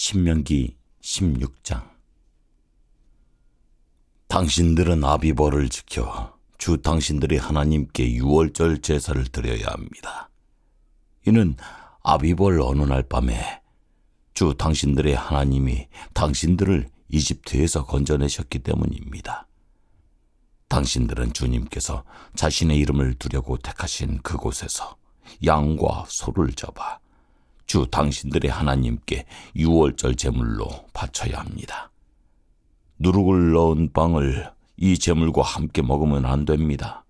신명기 16장. 당신들은 아비벌을 지켜 주 당신들의 하나님께 유월절 제사를 드려야 합니다. 이는 아비벌 어느 날 밤에 주 당신들의 하나님이 당신들을 이집트에서 건져내셨기 때문입니다. 당신들은 주님께서 자신의 이름을 두려고 택하신 그곳에서 양과 소를 잡아 주 당신들의 하나님께 유월절 제물로 바쳐야 합니다. 누룩을 넣은 빵을 이 제물과 함께 먹으면 안 됩니다.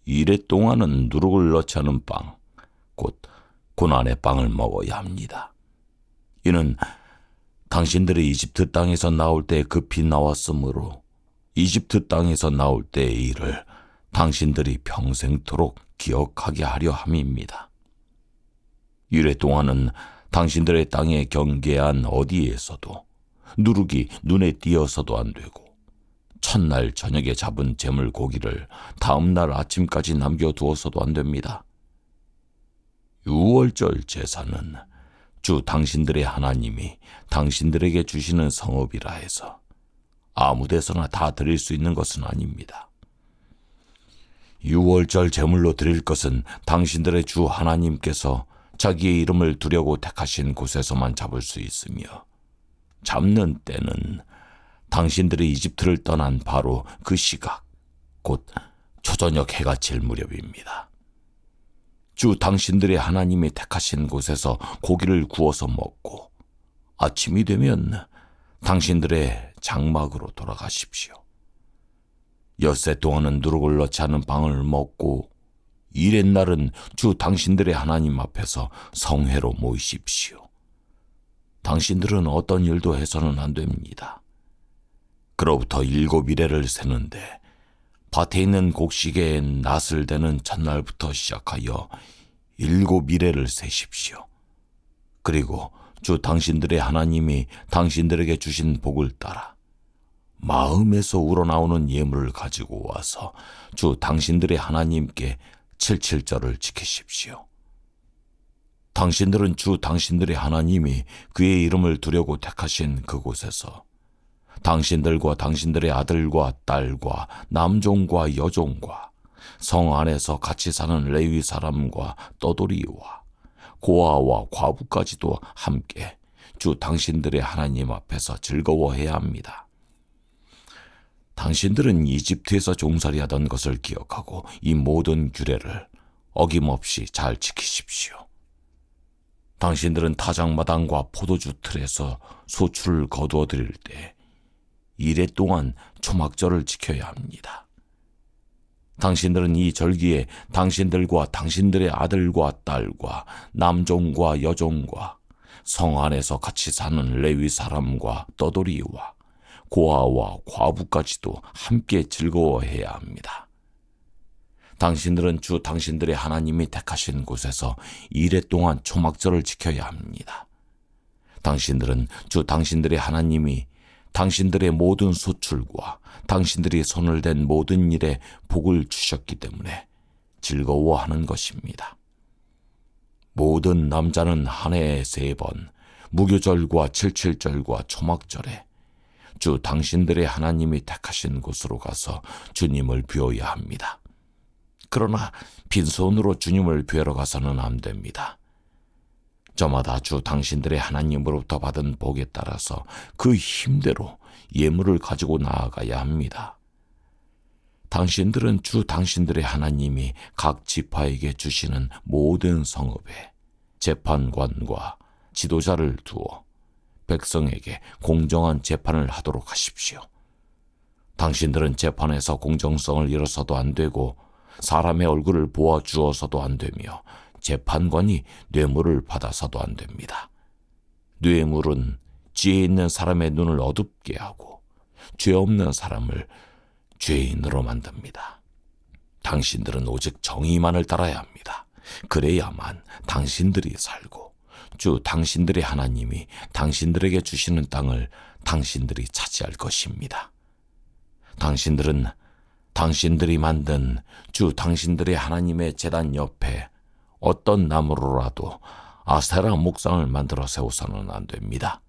이래 동안은 누룩을 넣지 않은 빵, 곧 고난의 빵을 먹어야 합니다. 이는 당신들이 이집트 땅에서 나올 때 급히 나왔으므로 이집트 땅에서 나올 때의 일을 당신들이 평생토록 기억하게 하려 함입니다. 이래 동안은 당신들의 땅의 경계한 어디에서도 누룩이 눈에 띄어서도 안 되고 첫날 저녁에 잡은 제물 고기를 다음날 아침까지 남겨두어서도 안 됩니다. 유월절 제사는 주 당신들의 하나님이 당신들에게 주시는 성읍이라 해서 아무 데서나 다 드릴 수 있는 것은 아닙니다. 유월절 제물로 드릴 것은 당신들의 주 하나님께서 자기의 이름을 두려고 택하신 곳에서만 잡을 수 있으며 잡는 때는 당신들이 이집트를 떠난 바로 그 시각, 곧 초저녁 해가 질 무렵입니다. 주 당신들의 하나님이 택하신 곳에서 고기를 구워서 먹고 아침이 되면 당신들의 장막으로 돌아가십시오. 엿새 동안은 누룩을 넣지 않은 빵을 먹고 이렛날은 주 당신들의 하나님 앞에서 성회로 모이십시오. 당신들은 어떤 일도 해서는 안 됩니다. 그로부터 7일을 세는데 밭에 있는 곡식에 낫을 대는 첫날부터 시작하여 7일을 세십시오. 그리고 주 당신들의 하나님이 당신들에게 주신 복을 따라 마음에서 우러나오는 예물을 가지고 와서 주 당신들의 하나님께 77절을 지키십시오. 당신들은 주 당신들의 하나님이 그의 이름을 두려고 택하신 그곳에서 당신들과 당신들의 아들과 딸과 남종과 여종과 성 안에서 같이 사는 레위 사람과 떠돌이와 고아와 과부까지도 함께 주 당신들의 하나님 앞에서 즐거워해야 합니다. 당신들은 이집트에서 종살이하던 것을 기억하고 이 모든 규례를 어김없이 잘 지키십시오. 당신들은 타작마당과 포도주 틀에서 소출을 거두어 드릴 때 이래 동안 초막절을 지켜야 합니다. 당신들은 이 절기에 당신들과 당신들의 아들과 딸과 남종과 여종과 성 안에서 같이 사는 레위 사람과 떠돌이와 고아와 과부까지도 함께 즐거워해야 합니다. 당신들은 주 당신들의 하나님이 택하신 곳에서 이래 동안 초막절을 지켜야 합니다. 당신들은 주 당신들의 하나님이 당신들의 모든 소출과 당신들이 손을 댄 모든 일에 복을 주셨기 때문에 즐거워하는 것입니다. 모든 남자는 한 해에 3번 무교절과 77절과 초막절에 주 당신들의 하나님이 택하신 곳으로 가서 주님을 뵈어야 합니다. 그러나 빈손으로 주님을 뵈러 가서는 안 됩니다. 저마다 주 당신들의 하나님으로부터 받은 복에 따라서 그 힘대로 예물을 가지고 나아가야 합니다. 당신들은 주 당신들의 하나님이 각 지파에게 주시는 모든 성읍에 재판관과 지도자를 두어 백성에게 공정한 재판을 하도록 하십시오. 당신들은 재판에서 공정성을 잃어서도 안 되고 사람의 얼굴을 보아주어서도 안 되며 재판관이 뇌물을 받아서도 안 됩니다. 뇌물은 지혜 있는 사람의 눈을 어둡게 하고 죄 없는 사람을 죄인으로 만듭니다. 당신들은 오직 정의만을 따라야 합니다. 그래야만 당신들이 살고 주 당신들의 하나님이 당신들에게 주시는 땅을 당신들이 차지할 것입니다. 당신들은 당신들이 만든 주 당신들의 하나님의 제단 옆에 어떤 나무로라도 아세라 목상을 만들어 세워서는 안 됩니다.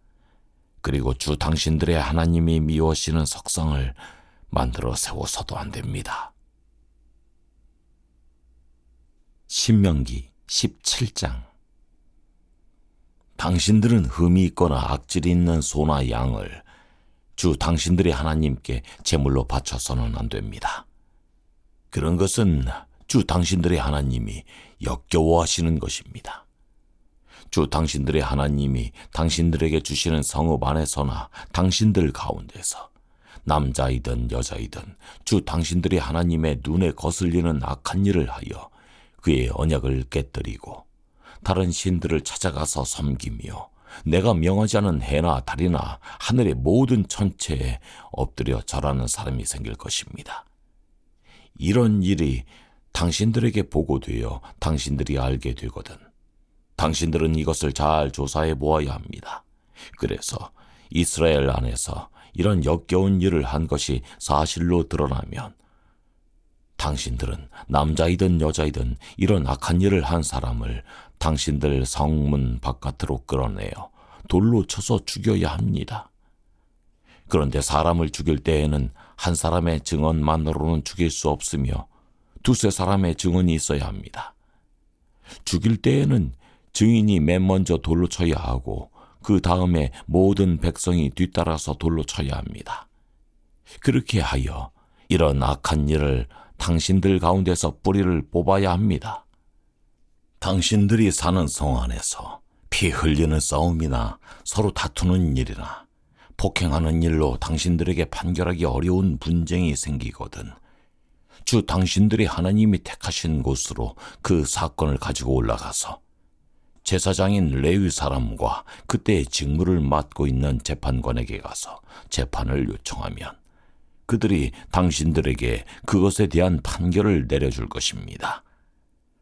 그리고 주 당신들의 하나님이 미워하시는 석상을 만들어 세워서도 안 됩니다. 신명기 17장. 당신들은 흠이 있거나 악질이 있는 소나 양을 주 당신들의 하나님께 제물로 바쳐서는 안 됩니다. 그런 것은 주 당신들의 하나님이 역겨워하시는 것입니다. 주 당신들의 하나님이 당신들에게 주시는 성읍 안에서나 당신들 가운데서 남자이든 여자이든 주 당신들의 하나님의 눈에 거슬리는 악한 일을 하여 그의 언약을 깨뜨리고 다른 신들을 찾아가서 섬기며 내가 명하지 않은 해나 달이나 하늘의 모든 천체에 엎드려 절하는 사람이 생길 것입니다. 이런 일이 당신들에게 보고되어 당신들이 알게 되거든 당신들은 이것을 잘 조사해 보아야 합니다. 그래서 이스라엘 안에서 이런 역겨운 일을 한 것이 사실로 드러나면 당신들은 남자이든 여자이든 이런 악한 일을 한 사람을 당신들 성문 바깥으로 끌어내어 돌로 쳐서 죽여야 합니다. 그런데 사람을 죽일 때에는 한 사람의 증언만으로는 죽일 수 없으며 두세 사람의 증언이 있어야 합니다. 죽일 때에는 증인이 맨 먼저 돌로 쳐야 하고 그 다음에 모든 백성이 뒤따라서 돌로 쳐야 합니다. 그렇게 하여 이런 악한 일을 당신들 가운데서 뿌리를 뽑아야 합니다. 당신들이 사는 성 안에서 피 흘리는 싸움이나 서로 다투는 일이나 폭행하는 일로 당신들에게 판결하기 어려운 분쟁이 생기거든 주 당신들이 하나님이 택하신 곳으로 그 사건을 가지고 올라가서 제사장인 레위 사람과 그때의 직무를 맡고 있는 재판관에게 가서 재판을 요청하면 그들이 당신들에게 그것에 대한 판결을 내려줄 것입니다.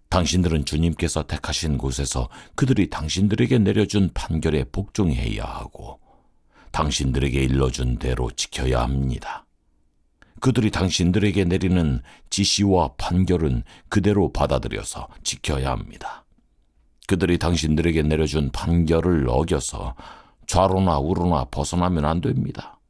당신들은 주님께서 택하신 곳에서 그들이 당신들에게 내려준 판결에 복종해야 하고 당신들에게 일러준 대로 지켜야 합니다. 그들이 당신들에게 내리는 지시와 판결은 그대로 받아들여서 지켜야 합니다. 그들이 당신들에게 내려준 판결을 어겨서 좌로나 우로나 벗어나면 안 됩니다.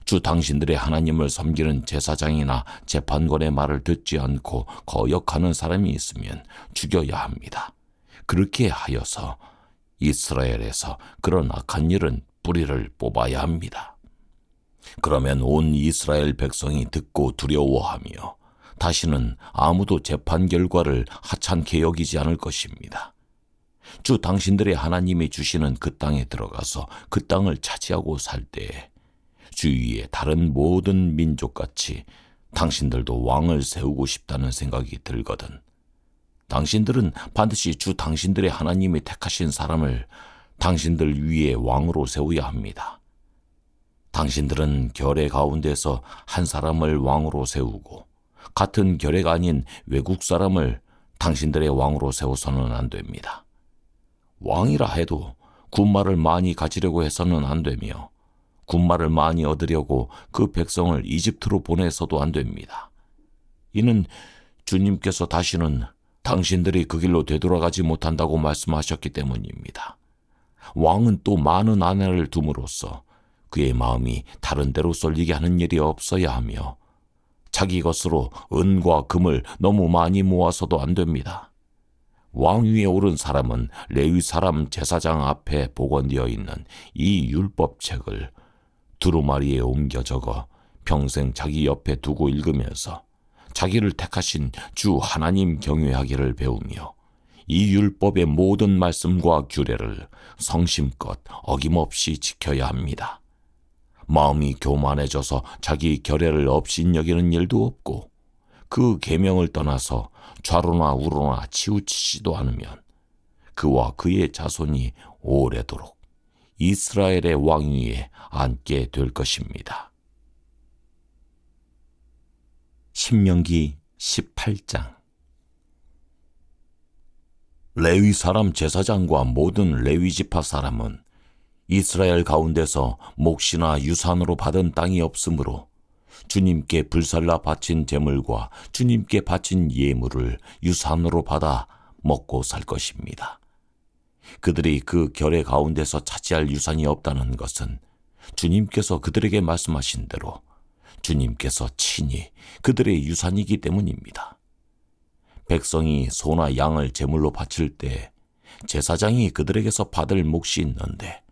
주 당신들의 하나님을 섬기는 제사장이나 재판관의 말을 듣지 않고 거역하는 사람이 있으면 죽여야 합니다. 그렇게 하여서 이스라엘에서 그런 악한 일은 뿌리를 뽑아야 합니다. 그러면 온 이스라엘 백성이 듣고 두려워하며 다시는 아무도 재판 결과를 하찮게 여기지 않을 것입니다. 주 당신들의 하나님이 주시는 그 땅에 들어가서 그 땅을 차지하고 살 때에 주위의 다른 모든 민족같이 당신들도 왕을 세우고 싶다는 생각이 들거든 당신들은 반드시 주 당신들의 하나님이 택하신 사람을 당신들 위에 왕으로 세워야 합니다. 당신들은 결의 가운데서 한 사람을 왕으로 세우고 같은 결의가 아닌 외국 사람을 당신들의 왕으로 세워서는 안 됩니다. 왕이라 해도 군말을 많이 가지려고 해서는 안 되며 군말을 많이 얻으려고 그 백성을 이집트로 보내서도 안 됩니다. 이는 주님께서 다시는 당신들이 그 길로 되돌아가지 못한다고 말씀하셨기 때문입니다. 왕은 또 많은 아내를 둠으로써 그의 마음이 다른 데로 쏠리게 하는 일이 없어야 하며 자기 것으로 은과 금을 너무 많이 모아서도 안 됩니다. 왕위에 오른 사람은 레위 사람 제사장 앞에 복원되어 있는 이 율법책을 두루마리에 옮겨 적어 평생 자기 옆에 두고 읽으면서 자기를 택하신 주 하나님 경외하기를 배우며 이 율법의 모든 말씀과 규례를 성심껏 어김없이 지켜야 합니다. 마음이 교만해져서 자기 결례를 업신여기는 일도 없고 그 계명을 떠나서 좌로나 우로나 치우치지도 않으면 그와 그의 자손이 오래도록 이스라엘의 왕위에 앉게 될 것입니다. 신명기 18장. 레위 사람 제사장과 모든 레위 지파 사람은 이스라엘 가운데서 몫이나 유산으로 받은 땅이 없으므로 주님께 불살라 바친 제물과 주님께 바친 예물을 유산으로 받아 먹고 살 것입니다. 그들이 그 결의 가운데서 차지할 유산이 없다는 것은 주님께서 그들에게 말씀하신 대로 주님께서 친히 그들의 유산이기 때문입니다. 백성이 소나 양을 제물로 바칠 때 제사장이 그들에게서 받을 몫이 있는데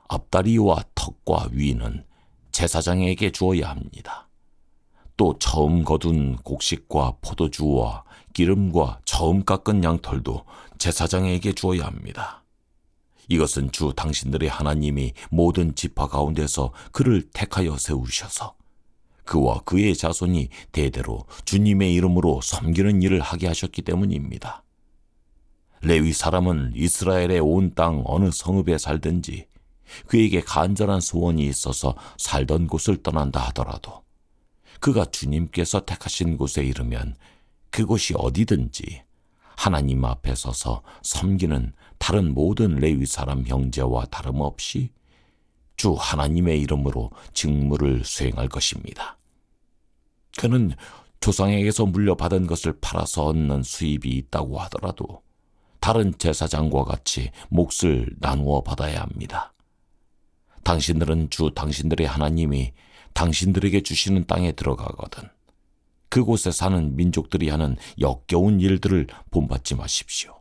앞다리와 턱과 위는 제사장에게 주어야 합니다. 또 처음 거둔 곡식과 포도주와 기름과 처음 깎은 양털도 제사장에게 주어야 합니다. 이것은 주 당신들의 하나님이 모든 지파 가운데서 그를 택하여 세우셔서 그와 그의 자손이 대대로 주님의 이름으로 섬기는 일을 하게 하셨기 때문입니다. 레위 사람은 이스라엘의 온 땅 어느 성읍에 살든지 그에게 간절한 소원이 있어서 살던 곳을 떠난다 하더라도 그가 주님께서 택하신 곳에 이르면 그곳이 어디든지 하나님 앞에 서서 섬기는 다른 모든 레위 사람 형제와 다름없이 주 하나님의 이름으로 직무를 수행할 것입니다. 그는 조상에게서 물려받은 것을 팔아서 얻는 수입이 있다고 하더라도 다른 제사장과 같이 몫을 나누어 받아야 합니다. 당신들은 주 당신들의 하나님이 당신들에게 주시는 땅에 들어가거든 그곳에 사는 민족들이 하는 역겨운 일들을 본받지 마십시오.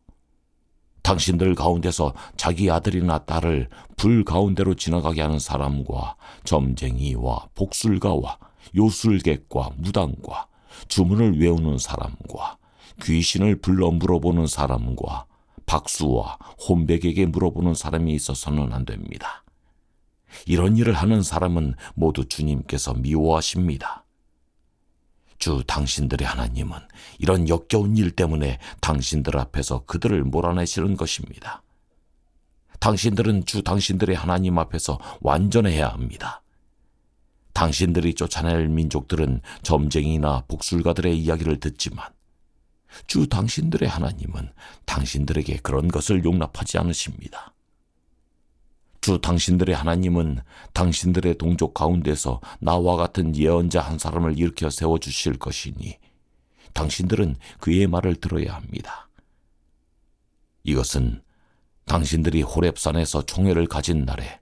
당신들 가운데서 자기 아들이나 딸을 불 가운데로 지나가게 하는 사람과 점쟁이와 복술가와 요술객과 무당과 주문을 외우는 사람과 귀신을 불러 물어보는 사람과 박수와 혼백에게 물어보는 사람이 있어서는 안 됩니다. 이런 일을 하는 사람은 모두 주님께서 미워하십니다. 주 당신들의 하나님은 이런 역겨운 일 때문에 당신들 앞에서 그들을 몰아내시는 것입니다. 당신들은 주 당신들의 하나님 앞에서 완전해야 합니다. 당신들이 쫓아낼 민족들은 점쟁이나 복술가들의 이야기를 듣지만 주 당신들의 하나님은 당신들에게 그런 것을 용납하지 않으십니다. 주 당신들의 하나님은 당신들의 동족 가운데서 나와 같은 예언자 한 사람을 일으켜 세워주실 것이니 당신들은 그의 말을 들어야 합니다. 이것은 당신들이 호렙산에서 총회를 가진 날에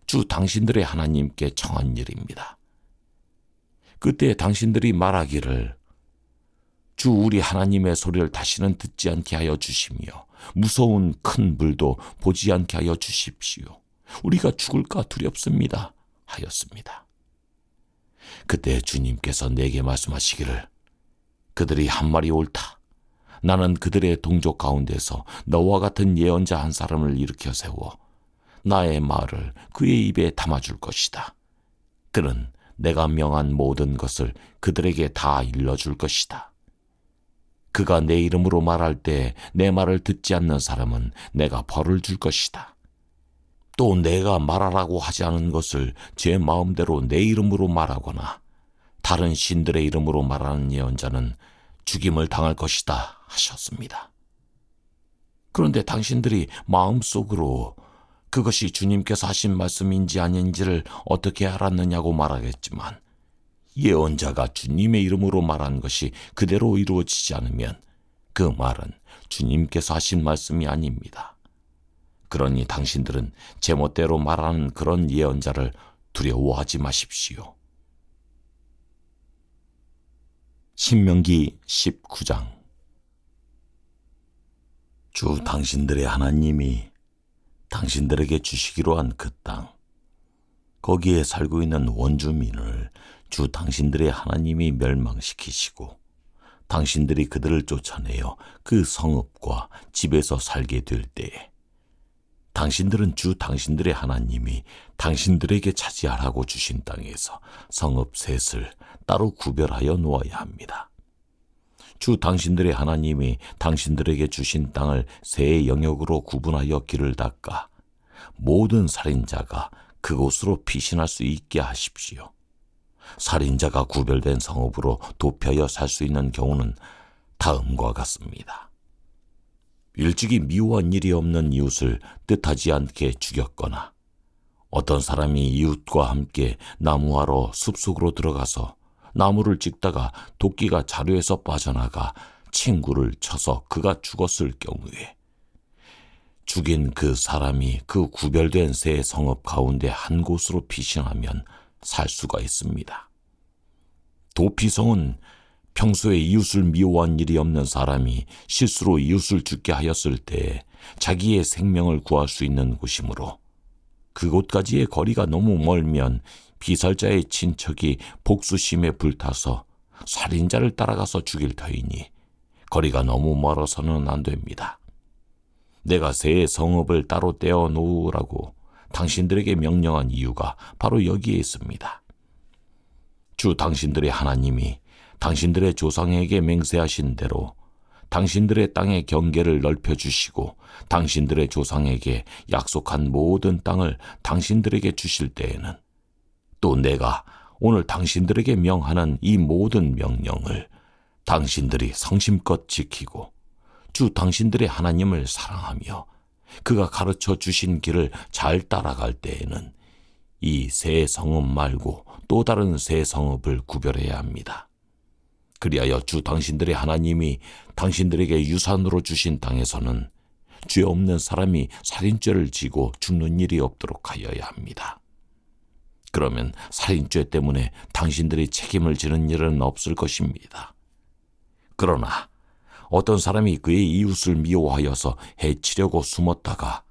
주 당신들의 하나님께 청한 일입니다. 그때 당신들이 말하기를 주 우리 하나님의 소리를 다시는 듣지 않게 하여 주시며 무서운 큰 불도 보지 않게 하여 주십시오. 우리가 죽을까 두렵습니다 하였습니다. 그때 주님께서 내게 말씀하시기를 그들이 한 말이 옳다. 나는 그들의 동족 가운데서 너와 같은 예언자 한 사람을 일으켜 세워 나의 말을 그의 입에 담아줄 것이다. 그는 내가 명한 모든 것을 그들에게 다 일러줄 것이다. 그가 내 이름으로 말할 때 내 말을 듣지 않는 사람은 내가 벌을 줄 것이다. 또 내가 말하라고 하지 않은 것을 제 마음대로 내 이름으로 말하거나 다른 신들의 이름으로 말하는 예언자는 죽임을 당할 것이다 하셨습니다. 그런데 당신들이 마음속으로 그것이 주님께서 하신 말씀인지 아닌지를 어떻게 알았느냐고 말하겠지만 예언자가 주님의 이름으로 말한 것이 그대로 이루어지지 않으면 그 말은 주님께서 하신 말씀이 아닙니다. 그러니 당신들은 제멋대로 말하는 그런 예언자를 두려워하지 마십시오. 신명기 19장. 주 당신들의 하나님이 당신들에게 주시기로 한 그 땅, 거기에 살고 있는 원주민을 주 당신들의 하나님이 멸망시키시고 당신들이 그들을 쫓아내어 그 성읍과 집에서 살게 될 때에 당신들은 주 당신들의 하나님이 당신들에게 차지하라고 주신 땅에서 성읍 셋을 따로 구별하여 놓아야 합니다. 주 당신들의 하나님이 당신들에게 주신 땅을 세 영역으로 구분하여 길을 닦아 모든 살인자가 그곳으로 피신할 수 있게 하십시오. 살인자가 구별된 성읍으로 도피하여 살 수 있는 경우는 다음과 같습니다. 일찍이 미워한 일이 없는 이웃을 뜻하지 않게 죽였거나 어떤 사람이 이웃과 함께 나무하러 숲속으로 들어가서 나무를 찍다가 도끼가 자루에서 빠져나가 친구를 쳐서 그가 죽었을 경우에 죽인 그 사람이 그 구별된 세 성읍 가운데 한 곳으로 피신하면 살 수가 있습니다. 도피성은 평소에 이웃을 미워한 일이 없는 사람이 실수로 이웃을 죽게 하였을 때 자기의 생명을 구할 수 있는 곳이므로 그곳까지의 거리가 너무 멀면 피살자의 친척이 복수심에 불타서 살인자를 따라가서 죽일 터이니 거리가 너무 멀어서는 안 됩니다. 내가 세 성읍을 따로 떼어 놓으라고 당신들에게 명령한 이유가 바로 여기에 있습니다. 주 당신들의 하나님이 당신들의 조상에게 맹세하신 대로 당신들의 땅의 경계를 넓혀주시고 당신들의 조상에게 약속한 모든 땅을 당신들에게 주실 때에는 또 내가 오늘 당신들에게 명하는 이 모든 명령을 당신들이 성심껏 지키고 주 당신들의 하나님을 사랑하며 그가 가르쳐 주신 길을 잘 따라갈 때에는 이 세 성읍 말고 또 다른 세 성읍을 구별해야 합니다. 그리하여 주 당신들의 하나님이 당신들에게 유산으로 주신 땅에서는 죄 없는 사람이 살인죄를 지고 죽는 일이 없도록 하여야 합니다. 그러면 살인죄 때문에 당신들이 책임을 지는 일은 없을 것입니다. 그러나 어떤 사람이 그의 이웃을 미워하여서 해치려고 숨었다가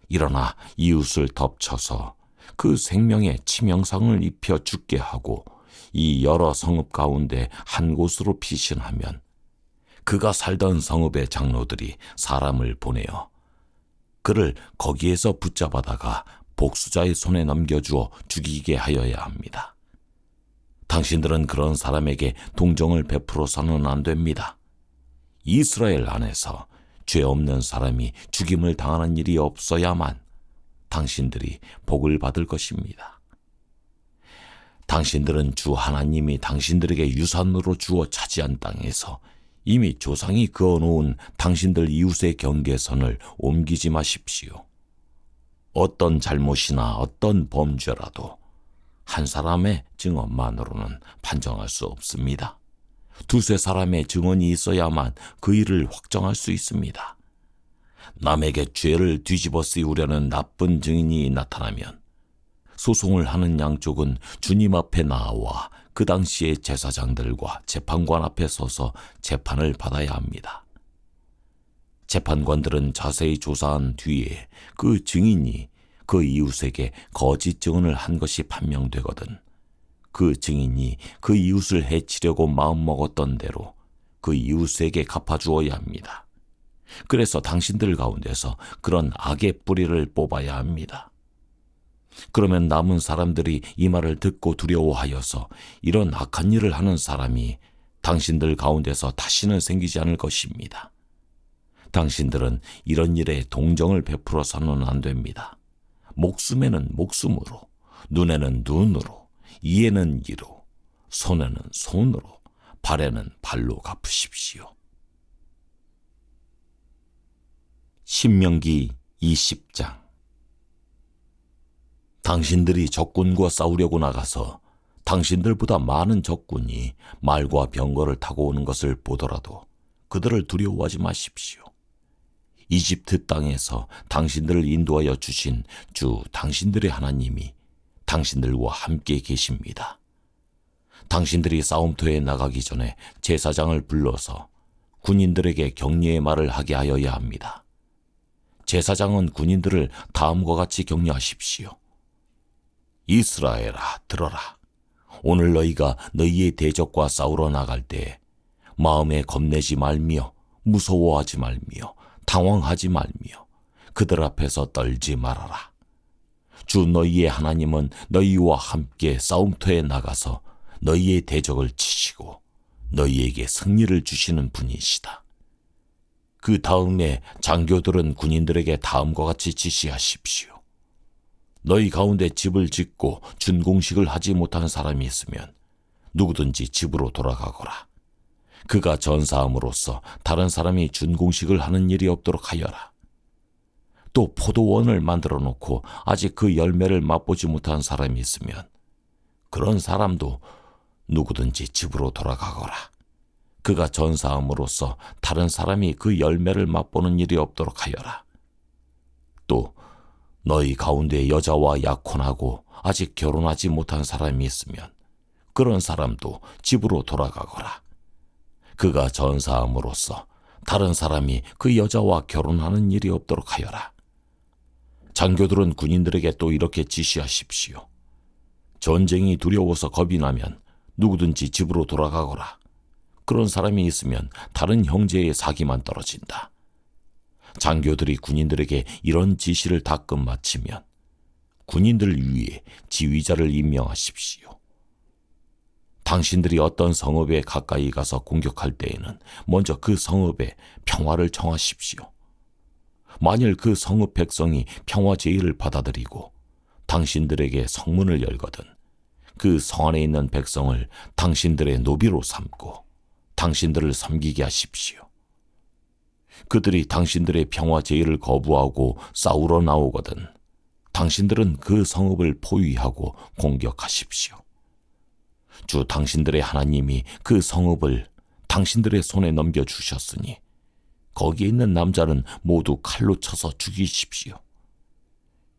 일어나 이웃을 덮쳐서 그 생명에 치명상을 입혀 죽게 하고 이 여러 성읍 가운데 한 곳으로 피신하면 그가 살던 성읍의 장로들이 사람을 보내어 그를 거기에서 붙잡아다가 복수자의 손에 넘겨주어 죽이게 하여야 합니다. 당신들은 그런 사람에게 동정을 베풀어서는 안 됩니다. 이스라엘 안에서 죄 없는 사람이 죽임을 당하는 일이 없어야만 당신들이 복을 받을 것입니다. 당신들은 주 하나님이 당신들에게 유산으로 주어 차지한 땅에서 이미 조상이 그어놓은 당신들 이웃의 경계선을 옮기지 마십시오. 어떤 잘못이나 어떤 범죄라도 한 사람의 증언만으로는 판정할 수 없습니다. 두세 사람의 증언이 있어야만 그 일을 확정할 수 있습니다. 남에게 죄를 뒤집어 씌우려는 나쁜 증인이 나타나면 소송을 하는 양쪽은 주님 앞에 나와 그 당시의 제사장들과 재판관 앞에 서서 재판을 받아야 합니다. 재판관들은 자세히 조사한 뒤에 그 증인이 그 이웃에게 거짓 증언을 한 것이 판명되거든 그 증인이 그 이웃을 해치려고 마음먹었던 대로 그 이웃에게 갚아주어야 합니다. 그래서 당신들 가운데서 그런 악의 뿌리를 뽑아야 합니다. 그러면 남은 사람들이 이 말을 듣고 두려워하여서 이런 악한 일을 하는 사람이 당신들 가운데서 다시는 생기지 않을 것입니다. 당신들은 이런 일에 동정을 베풀어서는 안 됩니다. 목숨에는 목숨으로, 눈에는 눈으로, 이에는 이로, 손에는 손으로, 발에는 발로 갚으십시오. 신명기 20장. 당신들이 적군과 싸우려고 나가서 당신들보다 많은 적군이 말과 병거를 타고 오는 것을 보더라도 그들을 두려워하지 마십시오. 이집트 땅에서 당신들을 인도하여 주신 주 당신들의 하나님이 당신들과 함께 계십니다. 당신들이 싸움터에 나가기 전에 제사장을 불러서 군인들에게 격려의 말을 하게 하여야 합니다. 제사장은 군인들을 다음과 같이 격려하십시오. 이스라엘아, 들어라. 오늘 너희가 너희의 대적과 싸우러 나갈 때 마음에 겁내지 말며 무서워하지 말며 당황하지 말며 그들 앞에서 떨지 말아라. 주 너희의 하나님은 너희와 함께 싸움터에 나가서 너희의 대적을 치시고 너희에게 승리를 주시는 분이시다. 그 다음에 장교들은 군인들에게 다음과 같이 지시하십시오. 너희 가운데 집을 짓고 준공식을 하지 못하는 사람이 있으면 누구든지 집으로 돌아가거라. 그가 전사함으로써 다른 사람이 준공식을 하는 일이 없도록 하여라. 또 포도원을 만들어 놓고 아직 그 열매를 맛보지 못한 사람이 있으면 그런 사람도 누구든지 집으로 돌아가거라. 그가 전사함으로써 다른 사람이 그 열매를 맛보는 일이 없도록 하여라. 너희 가운데 여자와 약혼하고 아직 결혼하지 못한 사람이 있으면 그런 사람도 집으로 돌아가거라. 그가 전사함으로써 다른 사람이 그 여자와 결혼하는 일이 없도록 하여라. 장교들은 군인들에게 또 이렇게 지시하십시오. 전쟁이 두려워서 겁이 나면 누구든지 집으로 돌아가거라. 그런 사람이 있으면 다른 형제의 사기만 떨어진다. 장교들이 군인들에게 이런 지시를 다 끝마치면 군인들 위에 지휘자를 임명하십시오. 당신들이 어떤 성읍에 가까이 가서 공격할 때에는 먼저 그 성읍에 평화를 청하십시오. 만일 그 성읍 백성이 평화 제의를 받아들이고 당신들에게 성문을 열거든 그 성 안에 있는 백성을 당신들의 노비로 삼고 당신들을 섬기게 하십시오. 그들이 당신들의 평화 제의를 거부하고 싸우러 나오거든 당신들은 그 성읍을 포위하고 공격하십시오. 주 당신들의 하나님이 그 성읍을 당신들의 손에 넘겨주셨으니 거기에 있는 남자는 모두 칼로 쳐서 죽이십시오.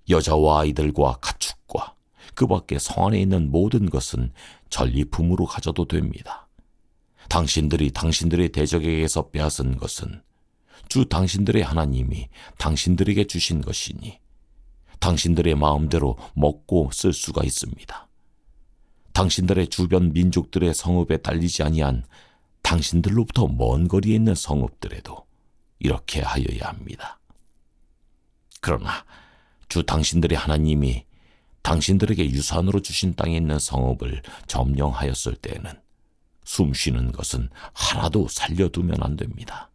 여자와 아이들과 가축과 그 밖에 성 안에 있는 모든 것은 전리품으로 가져도 됩니다. 당신들이 당신들의 대적에게서 빼앗은 것은 주 당신들의 하나님이 당신들에게 주신 것이니 당신들의 마음대로 먹고 쓸 수가 있습니다. 당신들의 주변 민족들의 성읍에 딸리지 아니한 당신들로부터 먼 거리에 있는 성읍들에도 이렇게 하여야 합니다. 그러나 주 당신들의 하나님이 당신들에게 유산으로 주신 땅에 있는 성읍을 점령하였을 때에는 숨 쉬는 것은 하나도 살려두면 안 됩니다.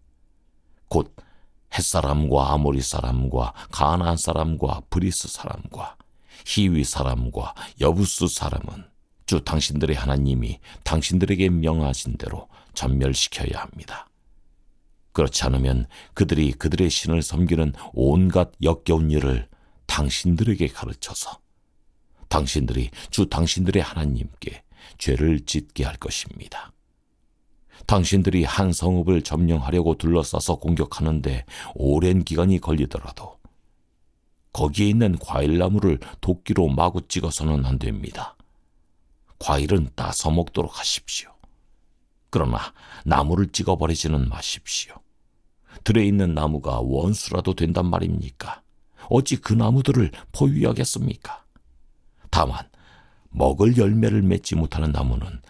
곧 햇사람과 아모리 사람과 가나안 사람과 브리스 사람과 히위 사람과 여부스 사람은 주 당신들의 하나님이 당신들에게 명하신 대로 전멸시켜야 합니다. 그렇지 않으면 그들이 그들의 신을 섬기는 온갖 역겨운 일을 당신들에게 가르쳐서 당신들이 주 당신들의 하나님께 죄를 짓게 할 것입니다. 당신들이 한 성읍을 점령하려고 둘러싸서 공격하는데 오랜 기간이 걸리더라도 거기에 있는 과일나무를 도끼로 마구 찍어서는 안 됩니다. 과일은 따서 먹도록 하십시오. 그러나 나무를 찍어버리지는 마십시오. 들에 있는 나무가 원수라도 된단 말입니까? 어찌 그 나무들을 포위하겠습니까? 다만 먹을 열매를 맺지 못하는 나무는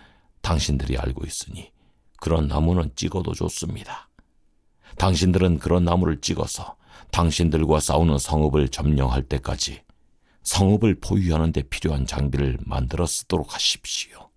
당신들이 알고 있으니 그런 나무는 찍어도 좋습니다. 당신들은 그런 나무를 찍어서 당신들과 싸우는 성읍을 점령할 때까지 성읍을 포위하는 데 필요한 장비를 만들어 쓰도록 하십시오.